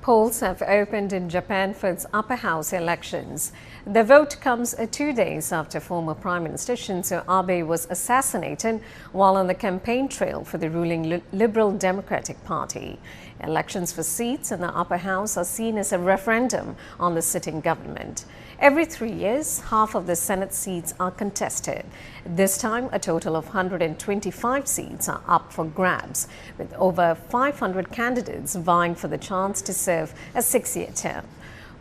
Polls have opened in Japan for its upper house elections. The vote comes 2 days after former Prime Minister Shinzo Abe was assassinated while on the campaign trail for the ruling Liberal Democratic Party. Elections for seats in the upper house are seen as a referendum on the sitting government. Every 3 years, half of the Senate seats are contested. This time, a total of 125 seats are up for grabs, with over 500 candidates vying for the chance to serve a 6-year term.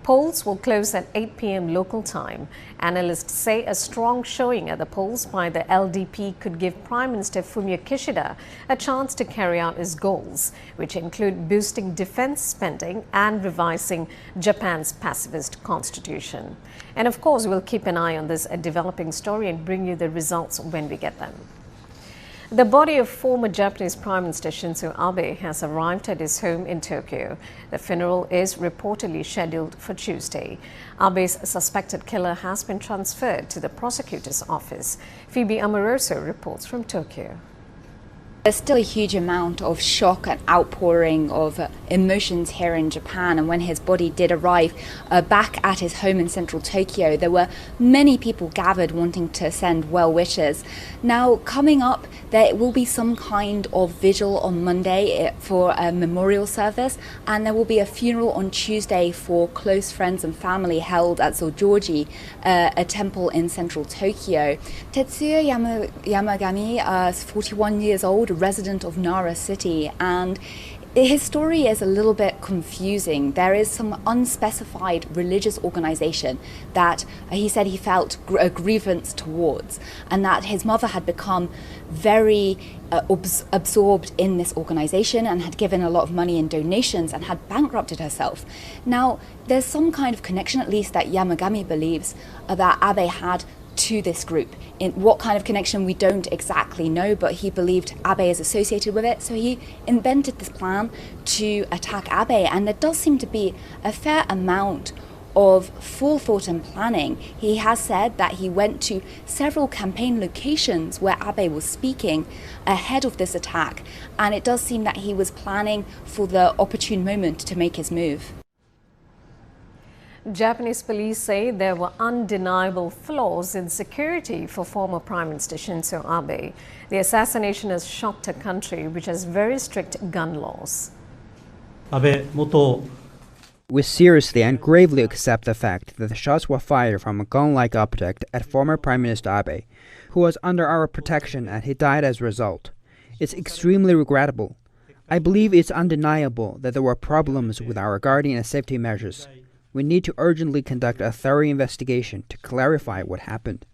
Polls will close at 8 p.m. local time. Analysts say a strong showing at the polls by the LDP could give Prime Minister Fumio Kishida a chance to carry out his goals, which include boosting defense spending and revising Japan's pacifist constitution. And of course, we'll keep an eye on this developing story and bring you the results when we get them. The body of former Japanese Prime Minister Shinzo Abe has arrived at his home in Tokyo. The funeral is reportedly scheduled for Tuesday. Abe's suspected killer has been transferred to the prosecutor's office. Phoebe Amoroso reports from Tokyo. There's still a huge amount of shock and outpouring of emotions here in Japan, and when his body did arrive back at his home in central Tokyo, there were many people gathered wanting to send well wishes. Now, coming up, there will be some kind of vigil on Monday for a memorial service, and there will be a funeral on Tuesday for close friends and family held at Zojoji, a temple in central Tokyo. Tetsuya Yamagami, 41 years old, a resident of Nara City, and his story is a little bit confusing. There is some unspecified religious organization that he said he felt a grievance towards, and that his mother had become very absorbed in this organization and had given a lot of money in donations and had bankrupted herself. Now, there's some kind of connection, at least that Yamagami believes, that Abe had to this group. In what kind of connection we don't exactly know, but he believed Abe is associated with it, so he invented this plan to attack Abe, and there does seem to be a fair amount of forethought and planning. He has said that he went to several campaign locations where Abe was speaking ahead of this attack, and it does seem that he was planning for the opportune moment to make his move. Japanese police say there were undeniable flaws in security for former Prime Minister Shinzo Abe. The assassination has shocked a country which has very strict gun laws. We seriously and gravely accept the fact that the shots were fired from a gun-like object at former Prime Minister Abe, who was under our protection, and he died as a result. It's extremely regrettable. I believe it's undeniable that there were problems with our guarding and safety measures. We need to urgently conduct a thorough investigation to clarify what happened.